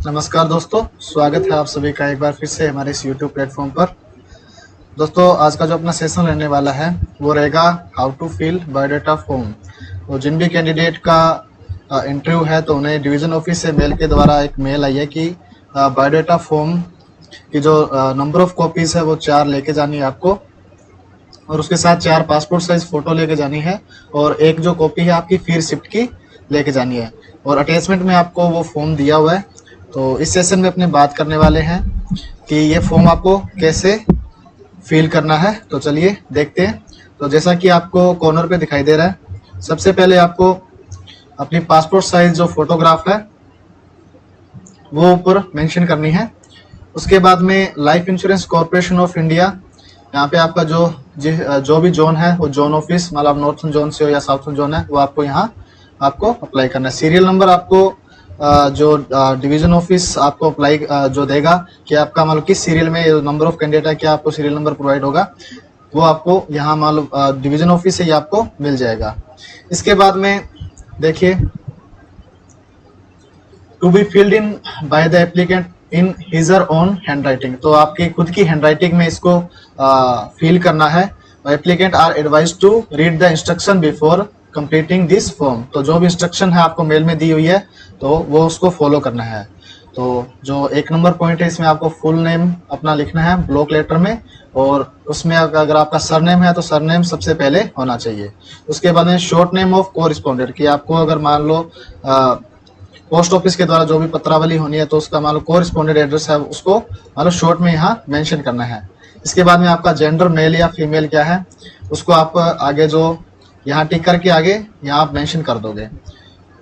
नमस्कार दोस्तों, स्वागत है आप सभी का एक बार फिर से हमारे इस YouTube प्लेटफॉर्म पर। दोस्तों, आज का जो अपना सेशन रहने वाला है वो रहेगा how to fill biodata form. तो जिन भी कैंडिडेट का इंटरव्यू है तो उन्हें डिवीज़न ऑफिस से मेल के द्वारा एक मेल आई है कि बायोडाटा फॉर्म की जो नंबर ऑफ कॉपीज़ है वो 4 लेके जानी है आपको, और उसके साथ 4 पासपोर्ट साइज फ़ोटो लेके जानी है, और एक जो कॉपी है आपकी फी रिसिप्ट की लेके जानी है, और अटैचमेंट में आपको वो फॉर्म दिया हुआ है। तो इस सेशन में अपने बात करने वाले हैं कि ये फॉर्म आपको कैसे फिल करना है। तो चलिए देखते हैं। तो जैसा कि आपको कॉर्नर पे दिखाई दे रहा है, सबसे पहले आपको अपनी पासपोर्ट साइज जो फोटोग्राफ है वो ऊपर मेंशन करनी है। उसके बाद में life insurance corporation of India, यहाँ पे आपका जो भी जोन है वो जोन ऑफिस, मतलब नॉर्थन जोन से हो या साउथन जोन है, वो आपको यहाँ आपको अप्लाई करना है। सीरियल नंबर आपको जो डिवीजन ऑफिस आपको अप्लाई जो देगा कि आपका मतलब किस सीरियल में नंबर ऑफ कैंडिडेट है, क्या आपको सीरियल नंबर प्रोवाइड होगा, वो आपको यहाँ मालूम डिवीजन ऑफिस से ही आपको मिल जाएगा। इसके बाद में देखिए, to be filled in by the applicant in his her own handwriting. तो आपकी खुद की हैंड राइटिंग में इसको फिल करना है। Applicant are advise to read the instruction before completing this form. तो जो भी इंस्ट्रक्शन है आपको मेल में दी हुई है तो वो उसको फॉलो करना है। तो जो 1 नंबर पॉइंट है, इसमें आपको फुल नेम अपना लिखना है ब्लॉक लेटर में, और उसमें अगर आपका सरनेम है तो सरनेम सबसे पहले होना चाहिए। उसके बाद में शॉर्ट नेम ऑफ कोरिस्पोंडेंट, कि आपको अगर मान लो पोस्ट ऑफिस के द्वारा जो भी पत्रावली होनी है तो उसका मान लो कोरिस्पोंडेंट एड्रेस है, उसको मान लो शॉर्ट में यहाँ मेंशन करना है। इसके बाद में आपका जेंडर मेल या फीमेल क्या है, उसको आप आगे जो यहाँ टिक करके आगे यहाँ आप मेंशन कर दोगे।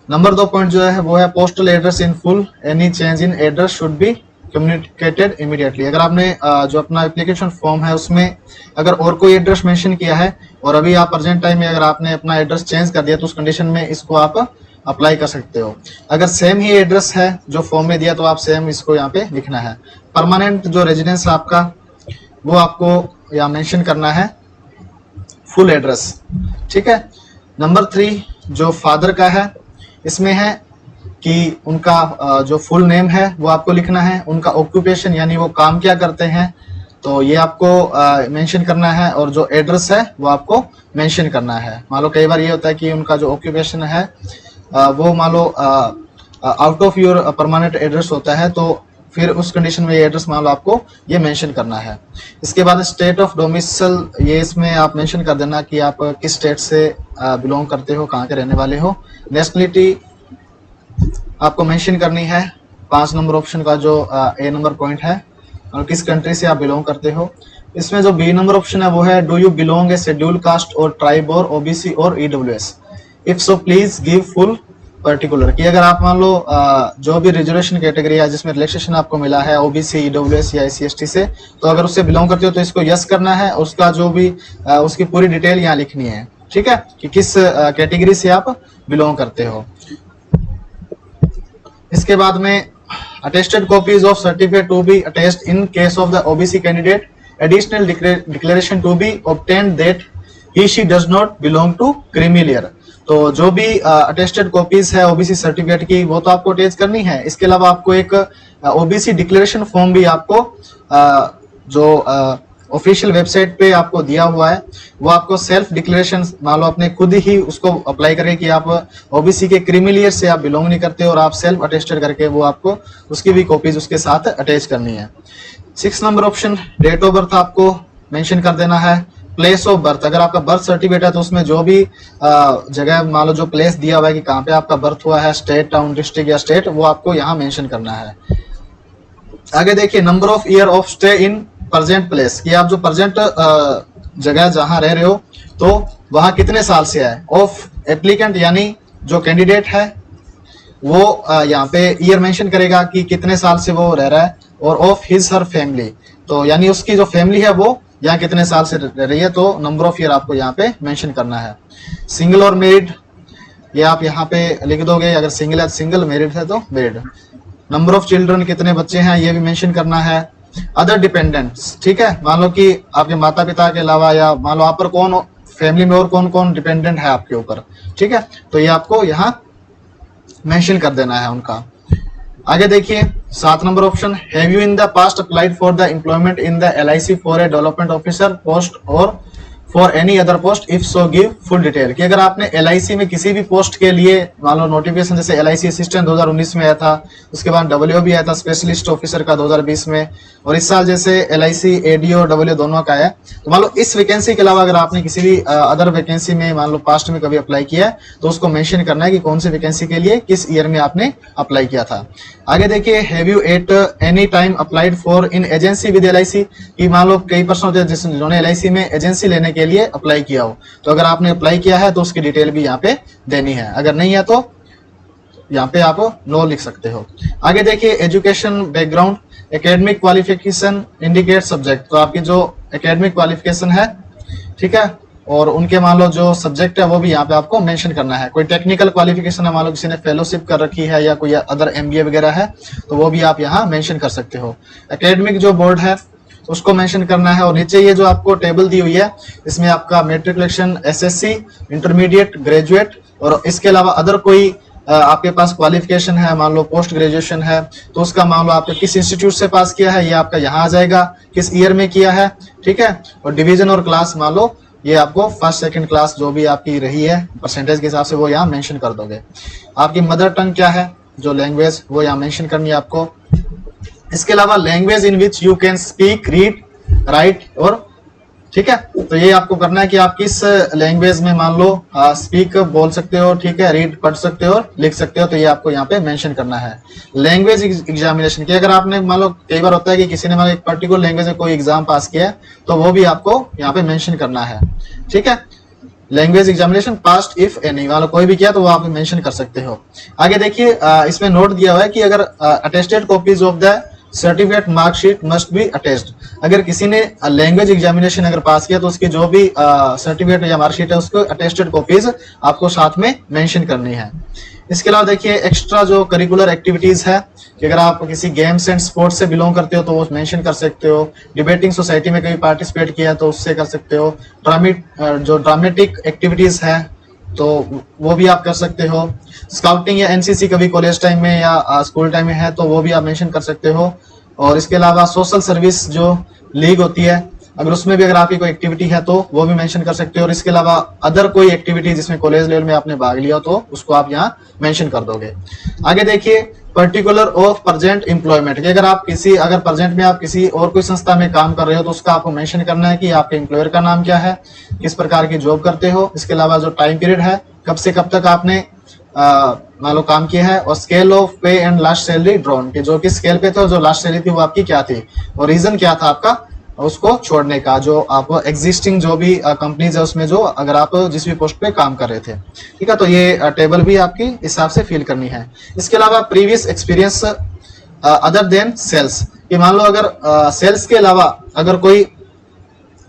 नंबर 2 पॉइंट जो है वो है postal address in full, any change in address should be communicated immediately. अगर आपने जो अपना एप्लीकेशन फॉर्म है उसमें अगर और कोई एड्रेस मेंशन किया है और अभी आप अर्जेंट टाइम में अगर आपने अपना एड्रेस चेंज कर दिया तो उस कंडीशन में इसको आप अप्लाई कर सकते हो। अगर सेम ही एड्रेस है जो फॉर्म में दिया तो आप सेम इसको यहाँ पे लिखना है। परमानेंट जो रेजिडेंस है आपका वो आपको यहाँ मेंशन करना है, फुल एड्रेस, ठीक है। नंबर 3 जो फादर का है, इसमें है कि उनका जो फुल नेम है वो आपको लिखना है, उनका ऑक्यूपेशन यानी वो काम क्या करते हैं तो ये आपको मेंशन करना है, और जो एड्रेस है वो आपको मेंशन करना है। मान लो कई बार ये होता है कि उनका जो ऑक्यूपेशन है वो मान लो out of your permanent address होता है, तो फिर उस कंडीशन में ये एड्रेस मान लो आपको ये मेंशन करना है। इसके बाद स्टेट ऑफ डोमिसाइल, ये इसमें आप मेंशन कर देना कि आप किस स्टेट से बिलोंग करते हो, कहाँ के रहने वाले हो। नेशनलिटी आपको मेंशन करनी है 5 नंबर ऑप्शन का जो ए नंबर पॉइंट है, और किस कंट्री से आप बिलोंग करते हो। इसमें जो बी नंबर ऑप्शन है वो है do you belong A schedule caste और ट्राइब और ओबीसी और EWS, if so please give full particular, कि अगर आप मान लो जो भी रिजर्वेशन कैटेगरी है जिसमें रिलैक्सेशन आपको मिला है ओबीसी, ईडब्ल्यूएस या एससी/एसटी से, तो अगर उससे बिलोंग करते हो तो इसको यस करना है, उसका जो भी उसकी पूरी डिटेल यहाँ लिखनी है, ठीक है, कि किस कैटेगरी से आप बिलोंग करते हो। इसके बाद में attested copies of certificate to be attested in case of the OBC candidate, additional declaration to be obtained that he she does not belong to creamy layer. तो जो भी अटेस्टेड कॉपीज है ओबीसी सर्टिफिकेट की वो तो आपको attach करनी है। इसके अलावा आपको एक ओबीसी डिक्लेरेशन फॉर्म भी आपको जो ऑफिशियल वेबसाइट पे आपको दिया हुआ है, वो आपको सेल्फ डिक्लेरेशन मान लो अपने खुद ही उसको अप्लाई करें कि आप ओबीसी के क्रीमी लेयर से आप बिलोंग नहीं करते और आप सेल्फ अटेस्टेड करके वो आपको उसकी भी कॉपीज उसके साथ अटैच करनी है। 6 number option date of birth आपको मेंशन कर देना है। प्लेस ऑफ बर्थ, अगर आपका बर्थ सर्टिफिकेट है तो उसमें जो भी जगह मान लो जो प्लेस दिया हुआ है कि कहाँ पे आपका बर्थ हुआ है, स्टेट, टाउन, डिस्ट्रिक्ट या स्टेट, वो आपको यहाँ मेंशन करना है। आगे देखिए, number of year of stay in present place, कि आप जो प्रेजेंट जगह जहाँ रह रहे हो तो वहाँ कितने साल से है। ऑफ एप्लीकेंट यानी जो कैंडिडेट है वो यहाँ पे ईयर मेंशन करेगा कि कितने साल से वो रह रहा है, और ऑफ हिज हर फैमिली, तो यानी उसकी जो फैमिली है वो यहाँ कितने साल से रह रही है, तो नंबर ऑफ ईयर आपको यहाँ पे मेंशन करना है। सिंगल और मैरिड, ये आप यहाँ पे लिख दोगे, अगर सिंगल है सिंगल, मैरिड है तो मैरिड। नंबर ऑफ चिल्ड्रन, कितने बच्चे हैं ये भी मेंशन करना है। अदर डिपेंडेंट्स, ठीक है, मान लो कि आपके माता पिता के अलावा या मान लो आप पर कौन फैमिली में और कौन कौन डिपेंडेंट है आपके ऊपर, ठीक है, तो ये आपको यहाँ मेंशन कर देना है उनका। आगे देखिए, 7 number option, have you in the past applied for the employment in the LIC for a development officer post और for any other post, if so give full detail. कि अगर आपने LIC में किसी भी पोस्ट के लिए मान लो नोटिफिकेशन, जैसे LIC असिस्टेंट 2019 में आया था, उसके बाद WO भी आया था स्पेशलिस्ट ऑफिसर का 2020 में, और इस साल जैसे LIC ADO WO दोनों का है, तो मान लो इस वैकेंसी के अलावा अगर आपने किसी भी अदर वैकेंसी में मान लो पास्ट में कभी अप्लाई किया है तो उसको मेंशन करना है कि कौन सी वैकेंसी के लिए किस ईयर में आपने अप्लाई किया था। आगे देखिए, have you at any time applied for in agency with LIC। कि मान लो कई पर्सन होते हैं जिन्होंने LIC में एजेंसी लेने के लिए अप्लाई किया हो, तो अगर आपने अप्लाई किया है तो उसकी डिटेल भी यहाँ पे देनी है, अगर नहीं है तो यहाँ पे आप नो लिख सकते हो। आगे देखिए, education background, academic qualification indicate subject. तो आपकी जो एकेडमिक क्वालिफिकेशन है, ठीक है, और उनके मान लो जो सब्जेक्ट है वो भी यहाँ पे आपको मेंशन करना है। कोई टेक्निकल क्वालिफिकेशन है, मान लो किसी ने फेलोशिप कर रखी है या कोई अदर MBA वगैरह है, तो वो भी आप यहाँ मेंशन कर सकते हो। एकेडमिक जो बोर्ड है उसको मेंशन करना है, और नीचे ये जो आपको टेबल दी हुई है इसमें आपका मेट्रिकुलेशन, SSC, इंटरमीडिएट, ग्रेजुएट, और इसके अलावा अदर कोई आपके पास क्वालिफिकेशन है, मान लो पोस्ट ग्रेजुएशन है, तो उसका मान लो आपने किस इंस्टीट्यूट से पास किया है ये आपका यहाँ आ जाएगा, किस ईयर में किया है, ठीक है, और डिवीजन और क्लास मान लो ये आपको फर्स्ट सेकंड क्लास जो भी आपकी रही है परसेंटेज के हिसाब से वो यहाँ मेंशन कर दोगे। आपकी मदर टंग क्या है, जो लैंग्वेज, वो यहाँ मेंशन करनी है आपको। इसके अलावा language in which you can speak, read, right, और ठीक है, तो ये आपको करना है कि आप किस लैंग्वेज में मान लो स्पीक बोल सकते हो, ठीक है, रीड पढ़ सकते हो, लिख सकते हो, तो ये आपको यहाँ पे मेंशन करना है। लैंग्वेज एग्जामिनेशन की अगर आपने मान लो, कई बार होता है कि किसी ने मान लो एक पर्टिकुलर लैंग्वेज में कोई एग्जाम पास किया है, तो वो भी आपको यहाँ पे मेंशन करना है, ठीक है। Language examination past if any, मान लो कोई भी किया तो वो आप मेंशन कर सकते हो। आगे देखिए, इसमें नोट दिया हुआ है कि अगर attested copies of the certificate marksheet must be attached. अगर किसी ने लैंग्वेज एग्जामिनेशन अगर पास किया तो उसकी जो भी सर्टिफिकेट या मार्कशीट है उसको अटेस्टेड कॉपीज आपको साथ में मेंशन करनी है। इसके अलावा देखिए, एक्स्ट्रा जो करिकुलर एक्टिविटीज है कि अगर आप किसी गेम्स एंड स्पोर्ट्स से बिलोंग करते हो तो वो मेंशन कर सकते हो। डिबेटिंग सोसाइटी में कभी पार्टिसिपेट किया तो उससे कर सकते हो। जो ड्रामेटिक एक्टिविटीज है तो वो भी आप कर सकते हो। स्काउटिंग या NCC कभी कॉलेज टाइम में या स्कूल टाइम में है तो वो भी आप मेंशन कर सकते हो। और इसके अलावा सोशल सर्विस जो लीग होती है, अगर उसमें भी अगर आपकी कोई एक्टिविटी है तो वो भी मेंशन कर सकते हो। और इसके अलावा अदर कोई एक्टिविटी जिसमें कॉलेज लेवल में आपने भाग लिया तो उसको आप यहाँ मेंशन कर दोगे। आगे देखिए, पर्टिकुलर ऑफ प्रेजेंट एम्प्लॉयमेंट, कि अगर प्रेजेंट में आप किसी और कोई संस्था में काम कर रहे हो तो उसका आपको मेंशन करना है कि आपके एम्प्लॉयर का नाम क्या है, किस प्रकार की जॉब करते हो। इसके अलावा जो टाइम पीरियड है, कब से कब तक आपने मान लो काम किया है, और स्केल ऑफ पे एंड लास्ट सैलरी ड्रॉन, कि जो कि स्केल पे थे और जो लास्ट सैलरी थी वो आपकी क्या थी, और रीजन क्या था आपका उसको छोड़ने का, जो आप एग्जिस्टिंग जो भी कंपनीज है उसमें जो अगर आप जिस भी पोस्ट पे काम कर रहे थे, ठीक है। तो ये टेबल भी आपकी हिसाब से फिल करनी है। इसके अलावा previous experience other than sales, कि मान लो अगर सेल्स के अलावा अगर कोई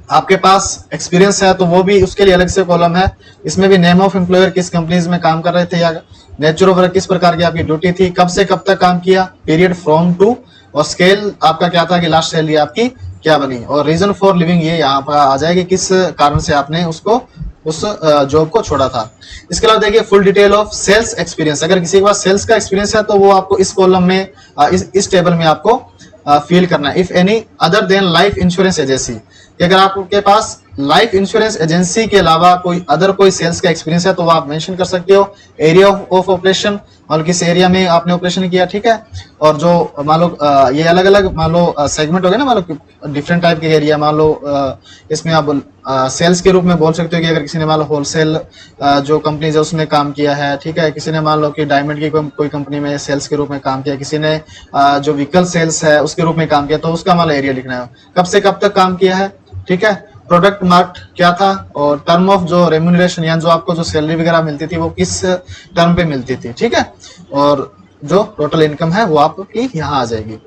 आपके पास एक्सपीरियंस है तो वो भी उसके लिए अलग से कॉलम है। इसमें भी नेम ऑफ एम्प्लॉयर, किस कंपनीज में काम कर रहे थे, या नेचर ऑफ वर्क, किस प्रकार की आपकी ड्यूटी थी, कब से कब तक काम किया, पीरियड फ्रॉम टू, और स्केल आपका क्या था कि लास्ट सैलरी आपकी क्या बनी, और रीजन फॉर लिविंग ये यहाँ पर आ जाएगी, किस कारण से आपने उसको उस जॉब को छोड़ा था। इसके अलावा देखिए, full detail of sales experience, अगर किसी के पास सेल्स का एक्सपीरियंस है तो वो आपको इस कॉलम में इस टेबल में आपको फिल करना है। If any other than life insurance agency, अगर आपके पास लाइफ इंश्योरेंस एजेंसी के अलावा कोई सेल्स का एक्सपीरियंस है तो वो आप मेंशन कर सकते हो। एरिया ऑफ ऑपरेशन, मान लो किस एरिया में आपने ऑपरेशन किया, ठीक है। और जो मान लो ये अलग अलग मान लो सेगमेंट हो गए ना, मान लो डिफरेंट टाइप के एरिया, मान लो इसमें आप सेल्स के रूप में बोल सकते हो कि अगर किसी ने मान लो होलसेल जो कंपनीज है उसमें काम किया है, ठीक है। किसी ने मान लो कि डायमंड की कोई कंपनी में सेल्स के रूप में काम किया, किसी ने जो व्हीकल सेल्स है उसके रूप में काम किया, तो उसका मान लो एरिया लिखना है, कब से कब तक काम किया है, ठीक है। प्रोडक्ट मार्क्ड क्या था, और टर्म ऑफ जो रेम्यूनरेशन यानी जो आपको जो सैलरी वगैरह मिलती थी वो किस टर्म पे मिलती थी, ठीक है। और जो टोटल इनकम है वो आपकी यहाँ आ जाएगी।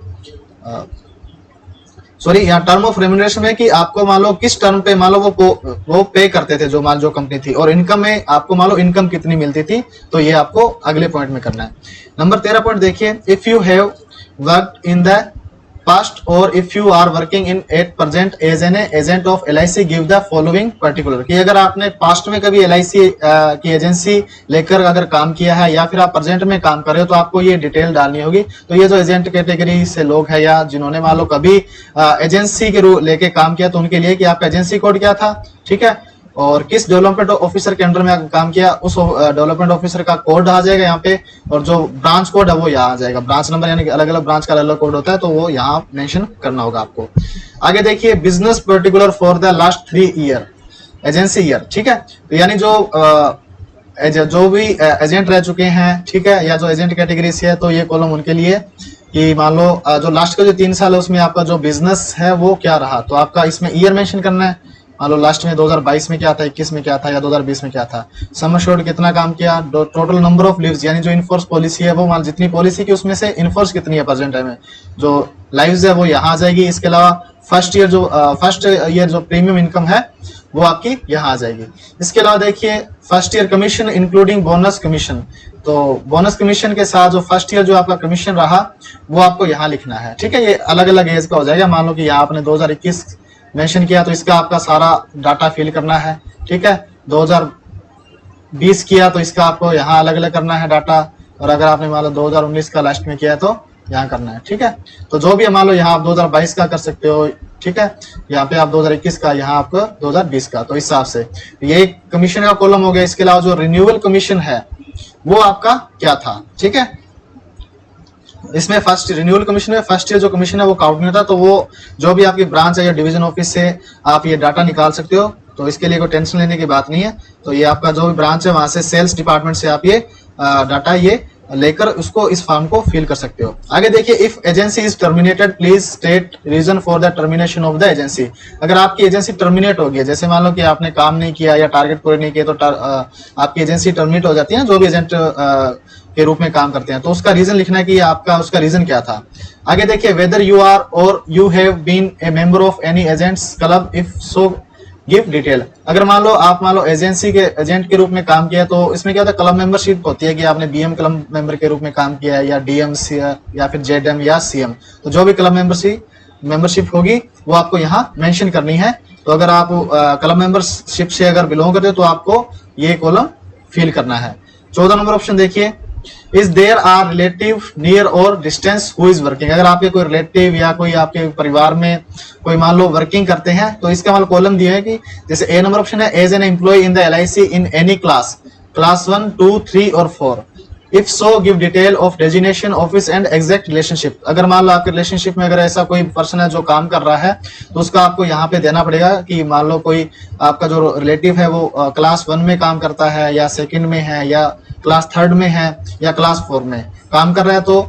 सॉरी, यहाँ टर्म ऑफ रेम्यूनरेशन में कि आपको मान लो किस टर्म पे मान लो वो पे करते थे जो कंपनी थी, और इनकम में आपको मान लो इनकम कितनी मिलती थी, तो ये आपको अगले पॉइंट में करना है। नंबर 13 पॉइंट देखिए, if you have worked in the past, or if you are working in at present as an agent of LIC, give the following particular। कि अगर आपने पास्ट में कभी LIC की एजेंसी लेकर अगर काम किया है या फिर आप प्रेजेंट में काम कर रहे हो तो आपको ये डिटेल डालनी होगी। तो ये जो एजेंट कैटेगरी से लोग हैं या जिन्होंने मान लो कभी एजेंसी के लेके काम किया तो उनके लिए कि आपका एजेंसी कोड क्या था, ठीक है, और किस डेवलपमेंट ऑफिसर के अंडर में काम किया उस डेवलपमेंट ऑफिसर का कोड आ जाएगा यहाँ पे, और जो ब्रांच कोड है वो यहाँ आ जाएगा। ब्रांच नंबर यानी कि अलग अलग ब्रांच का अलग अलग कोड होता है तो वो यहाँ मेंशन करना होगा आपको। आगे देखिए business particular for the last 3 year agency year, ठीक है। तो यानी जो भी एजेंट रह चुके हैं, ठीक है, या जो एजेंट कैटेगरी से है तो ये कॉलम उनके लिए कि मान लो जो लास्ट का जो 3 साल है उसमें आपका जो बिजनेस है वो क्या रहा, तो आपका इसमें ईयर मेंशन करना है। मान लो लास्ट में 2022 में क्या था, 21 में क्या था या 2020 में क्या था। सम एश्योर्ड कितना काम किया, टोटल नंबर ऑफ लीव्स यानी जो इनफोर्स पॉलिसी है वो मान जितनी पॉलिसी की उसमें से इनफोर्स कितनी है प्रेजेंट टाइम में, जो लाइव्स है वो यहाँ आ जाएगी। इसके अलावा फर्स्ट ईयर जो प्रीमियम इनकम है वो आपकी यहाँ आ जाएगी। इसके अलावा देखिए first year commission including bonus commission, तो बोनस कमीशन के साथ जो फर्स्ट ईयर जो आपका कमीशन रहा वो आपको यहाँ लिखना है, ठीक है। ये अलग अलग एज का हो जाएगा। मान लो कि यहाँ आपने 2021 मेंशन किया तो इसका आपका सारा डाटा फिल करना है, ठीक है। 2020 किया तो इसका आपको यहाँ अलग अलग करना है डाटा, और अगर आपने मान लो 2019 का लास्ट में किया है तो यहाँ करना है, ठीक है। तो जो भी मान लो यहाँ आप 2022 का कर सकते हो, ठीक है, यहाँ पे आप 2021 का, यहाँ आपको 2020 का, तो इस हिसाब से ये कमीशन का कॉलम हो गया। इसके अलावा जो रिन्यूअल कमीशन है वो आपका क्या था, ठीक है। इसमें फर्स्ट रिन्यूअल कमीशन में फर्स्ट ईयर जो कमीशन है वो काउंट नहीं होता, तो वो जो भी आपकी ब्रांच है या डिवीजन ऑफिस से आप ये डाटा निकाल सकते हो, तो इसके लिए कोई टेंशन लेने की बात नहीं है। तो ये आपका जो भी ब्रांच है वहां से सेल्स डिपार्टमेंट से आप ये डाटा ये लेकर उसको इस फॉर्म को फिल कर सकते हो। आगे देखिए if agency is terminated please state reason for the termination of the agency. अगर आपकी एजेंसी टर्मिनेट हो गई, जैसे मान लो कि आपने काम नहीं किया या टारगेट पूरे नहीं किए तो आपकी एजेंसी टर्मिनेट हो जाती है, जो भी एजेंट के रूप में काम करते हैं, तो उसका रीजन लिखना है कि आपका उसका रीजन क्या था। आगे देखिए whether you are or you have been a member of any agents club, if so give detail. अगर मान लो एजेंसी के एजेंट के रूप में काम किया तो इसमें क्या होता है, क्लब मेंबरशिप होती है कि आपने बीएम क्लब मेंबर के रूप में काम किया है या डीएम या फिर जेडएम या सीएम, तो जो भी क्लब मेंबरशिप होगी वो आपको यहाँ मेंशन करनी है। तो अगर आप क्लब मेंबरशिप से अगर बिलोंग करते हो तो आपको ये कॉलम फिल करना है। 14 नंबर ऑप्शन देखिए is there are relative near or distance who is working. अगर आपके कोई रिलेटिव या कोई आपके परिवार में कोई मान लो वर्किंग करते हैं तो इसका मतलब कॉलम दिया है कि जैसे ए नंबर ऑप्शन है as an employ in the LIC in any class 1, 2, 3 और 4, if so give detail of designation office and exact relationship. अगर मान लो आपके रिलेशनशिप में अगर ऐसा कोई पर्सन है जो काम कर रहा है तो उसका आपको यहाँ पे देना पड़ेगा कि मान लो कोई आपका जो रिलेटिव है वो क्लास 1 में काम करता है या 2nd में है या क्लास 3rd में है या क्लास 4 में काम कर रहा है, तो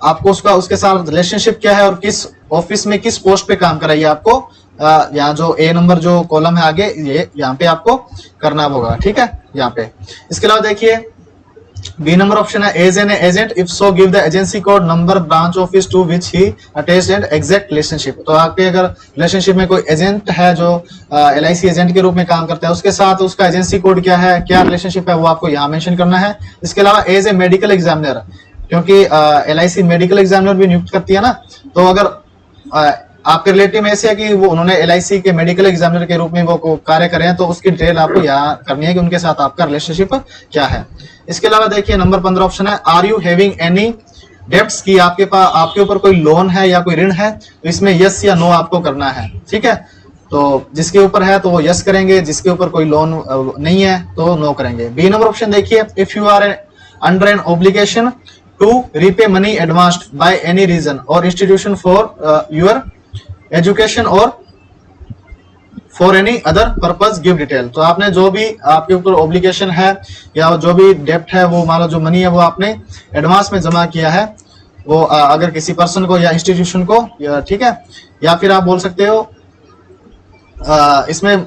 आपको उसके साथ रिलेशनशिप क्या है और किस ऑफिस में किस पोस्ट पे काम कर रहा है, ये आपको यहाँ जो ए नंबर जो कॉलम है आगे ये यहाँ पे आपको करना होगा, ठीक है, यहाँ पे। इसके अलावा देखिए बी नंबर ऑप्शन है as an agent, if so give the agency code number branch office to which he attached and exact relationship. तो आपके अगर रिलेशनशिप में कोई एजेंट है जो LIC एजेंट के रूप में काम करता है उसके साथ उसका एजेंसी कोड क्या है, क्या रिलेशनशिप है, वो आपको यहाँ मेंशन करना है। इसके अलावा एज ए मेडिकल एग्जामिनर, क्योंकि LIC मेडिकल एग्जामिनर भी नियुक्त करती है ना, तो अगर आपके रिलेटिव में ऐसे है कि वो उन्होंने LIC के मेडिकल एग्जामिनर के रूप में वो कार्य करे हैं तो उसकी डिटेल आपको यहाँ करनी है कि उनके साथ आपका रिलेशनशिप क्या है। इसके अलावा देखिए नंबर 15 ऑप्शन है are you having any debts, की आपके ऊपर कोई लोन है या कोई ऋण है, तो इसमें यस या नो आपको करना है, ठीक है। तो जिसके ऊपर है तो वो यस करेंगे, जिसके ऊपर कोई लोन नहीं है तो नो करेंगे। बी नंबर ऑप्शन देखिए if you are under an obligation to repay money advanced by any reason or institution for your education or for any other purpose give detail. तो आपने जो भी आपके ऊपर ऑब्लिगेशन है या जो भी डेप्ट है वो मान लो जो मनी है वो आपने एडवांस में जमा किया है, वो अगर किसी पर्सन को या इंस्टीट्यूशन को, ठीक है, या फिर आप बोल सकते हो इसमें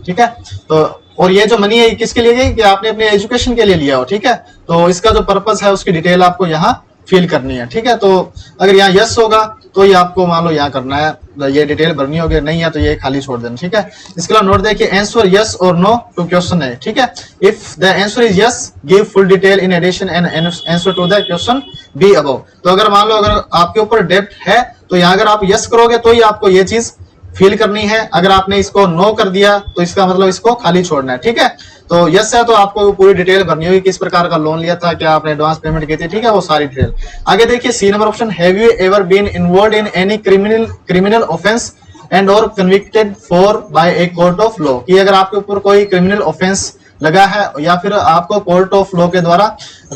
ठीक है। तो और ये जो मनी है किसके लिए गई कि आपने अपने एजुकेशन के लिए लिया हो, ठीक है। तो इसका जो पर्पस है उसकी डिटेल आपको यहाँ फिल करनी है, ठीक है। तो अगर यहाँ यस होगा तो ये आपको मान लो यहाँ करना है ये डिटेल भरनी होगी, नहीं है तो ये खाली छोड़ देना, ठीक है। इसके अलावा नोट देखिए, answer yes or no to question है, ठीक है। If the answer is yes give full detail in addition and answer to the question B above. तो अगर मान लो अगर आपके ऊपर डेब्ट है तो यहाँ अगर आप यस करोगे तो ही आपको ये चीज फिल करनी है, अगर आपने इसको नो कर दिया तो इसका मतलब इसको खाली छोड़ना है, ठीक है। तो यस है तो आपको पूरी डिटेल भरनी होगी, किस प्रकार का लोन लिया था, क्या आपने एडवांस पेमेंट की थी, ठीक है, वो सारी डिटेल। आगे देखिए C number option, have you ever been involved in any criminal offence and और convicted for by a court of law, कि अगर आपके ऊपर कोई क्रिमिनल ऑफेंस लगा है या फिर आपको कोर्ट ऑफ लॉ के द्वारा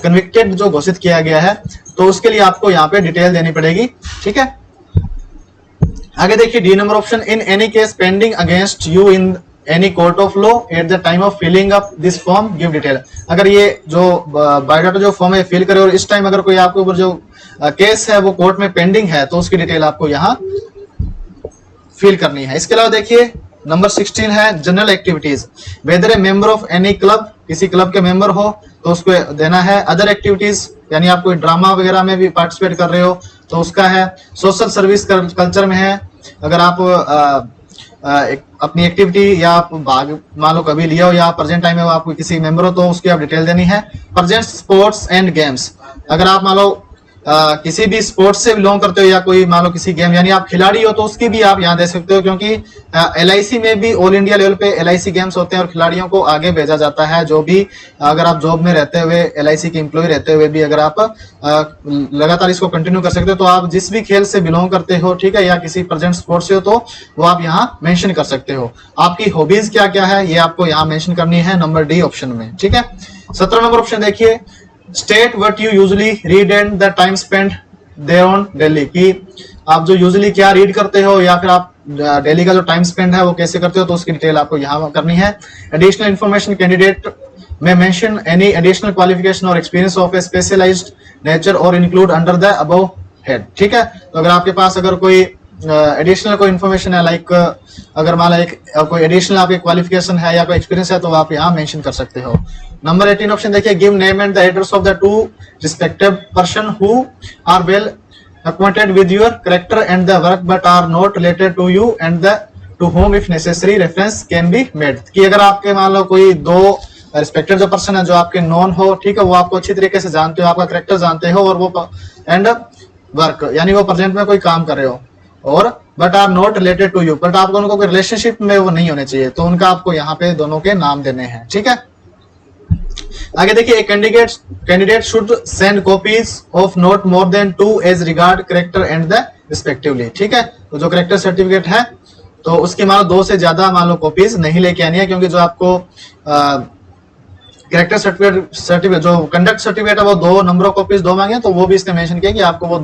कन्विक्टेड जो घोषित किया गया है तो उसके लिए आपको यहाँ पे डिटेल देनी पड़ेगी, ठीक है। आगे देखिए D number option, in any case pending against you in any court of law at the time of filling up this form give detail. अगर ये जो बायोडाटा जो फॉर्म है फिल करे और इस टाइम अगर कोई आपके ऊपर जो केस है वो कोर्ट में पेंडिंग है तो उसकी डिटेल आपको यहाँ फिल करनी है। इसके अलावा देखिए नंबर 16 है general activities, whether a member of any club, किसी क्लब के मेंबर हो तो उसको देना है। अदर एक्टिविटीज यानी आप कोई ड्रामा वगैरह में भी पार्टिसिपेट कर रहे हो तो उसका है। सोशल सर्विस कल्चर में है, अगर आप अपनी एक्टिविटी या आप भाग मान लो कभी लिया हो या प्रेजेंट टाइम में आप किसी मेंबर हो तो उसकी आप डिटेल देनी है। प्रेजेंट स्पोर्ट्स एंड गेम्स, अगर आप मान लो किसी भी स्पोर्ट्स से बिलोंग करते हो या कोई मान लो किसी गेम यानी आप खिलाड़ी हो तो उसकी भी आप यहाँ दे सकते हो, क्योंकि LIC में भी ऑल इंडिया लेवल पे LIC गेम्स होते हैं और खिलाड़ियों को आगे भेजा जाता है। जो भी अगर आप जॉब में रहते हुए LIC के एम्प्लॉय रहते हुए भी अगर आप लगातार इसको कंटिन्यू कर सकते हो तो आप जिस भी खेल से बिलोंग करते हो, ठीक है, या किसी प्रेजेंट स्पोर्ट्स से हो तो वो आप यहाँ मेंशन कर सकते हो। आपकी हॉबीज क्या क्या है ये आपको यहाँ मेंशन करनी है नंबर डी ऑप्शन में, ठीक है। 17 नंबर ऑप्शन देखिए, state what you usually read and the time spent there on daily, कि आप जो यूजुअली क्या रीड करते हो या फिर आप डेली का जो टाइम स्पेंड है वो कैसे करते हो तो उसकी डिटेल आपको यहाँ करनी है। Additional information, candidate may mention any additional qualification और experience of a specialised nature और include under the above head, ठीक है। तो अगर आपके पास अगर कोई एडिशनल कोई इन्फॉर्मेशन है, लाइक अगर मान लो एक कोई एडिशनल आपकी क्वालिफिकेशन है या कोई एक्सपीरियंस है तो आप यहाँ मेंशन कर सकते हो। नंबर 18 ऑप्शन देखिए, give name and the address of the two respective person who are well acquainted with your character and the work but are not related to you and the to whom if necessary reference can be made, कि अगर आपके मान लो कोई दो respected जो person है जो आपके नॉन हो, ठीक है, वो आपको अच्छी तरीके से जानते हो, आपका कैरेक्टर जानते हो और वो एंड वर्क यानी वो प्रेजेंट में कोई काम कर रहे हो और but are not related to you, but आपको उनको कोई रिलेशनशिप में वो नहीं होने चाहिए तो उनका आपको यहाँ पे दोनों के नाम देने हैं, ठीक है। आगे देखिए, candidate should send copies of not more than 2 as regard character and the respectively, ठीक है। तो जो कैरेक्टर सर्टिफिकेट है तो उसकी मान लो 2 से ज्यादा मान लो कॉपीज नहीं लेके आनी है, क्योंकि जो आपको कैरेक्टर सर्टिफिकेट जो कंडक्ट सर्टिफिकेट है वो 2 नंबर ऑफ कॉपीज 2 मांगे तो वो भी इसने मेंशन किया कि आपको वो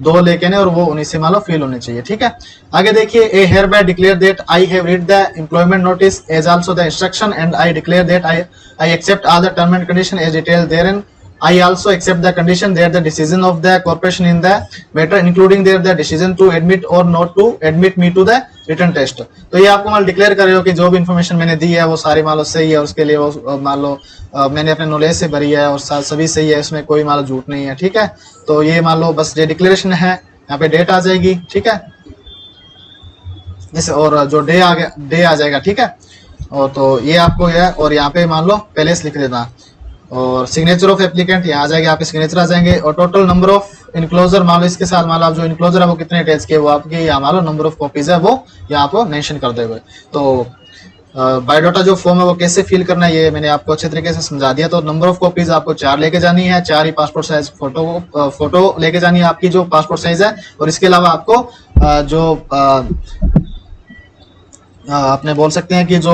2 लेके आने और वो उन्हीं से मान लो फिल होने चाहिए, ठीक है। आगे देखिए, I hereby declare that I have read the employment notice as also the instruction and I declare that I accept all the term and condition as detailed therein. I also accept the condition that the decision of the corporation in the matter, including their decision to admit or not to admit me to the written test। तो ये आपको मान लो declare कर रहे हो कि जो भी इन्फॉर्मेशन मैंने दी है वो सारी मान लो सही है और उसके लिए वो मान लो मैंने अपने नॉलेज से भरी है और सभी सही है, इसमें कोई मान लो झूठ नहीं है, ठीक है। तो ये मान लो बस ये डिक्लेरेशन है, यहाँ पे डेट आ जाएगी, ठीक है, इस और जो डे आ जाएगा, ठीक है। और तो ये आपको है और यहाँ पे मान लो पहले से लिख देना और सिग्नेचर ऑफ एप्लीकेंट यहाँ आ जाएगा, यहाँ पे सिग्नेचर आ जाएंगे और टोटल नंबर ऑफ इनक्लोजर मान लो इसके साथ मान लो आप जो इनक्लोजर है वो कितने अटैच किए वो आपके यहाँ मान लो नंबर ऑफ कॉपीज है वो यहाँ आपको मेंशन कर देंगे। तो बायोडाटा जो फॉर्म है वो कैसे फिल करना है ये मैंने आपको अच्छे तरीके से समझा दिया। तो नंबर ऑफ कॉपीज आपको 4 लेके जानी है, 4 ही पासपोर्ट साइज फोटो लेके जानी है आपकी जो पासपोर्ट साइज है, और इसके अलावा आपको जो आपने बोल सकते हैं कि जो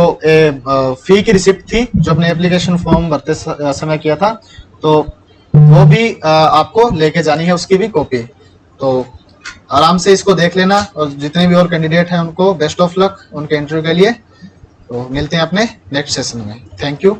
फी की रिसिप्ट थी जो अपने एप्लीकेशन फॉर्म भरते समय किया था तो वो भी आपको लेके जानी है, उसकी भी कॉपी। तो आराम से इसको देख लेना और जितने भी और कैंडिडेट हैं उनको बेस्ट ऑफ लक उनके इंटरव्यू के लिए। तो मिलते हैं अपने नेक्स्ट सेशन में। Thank you.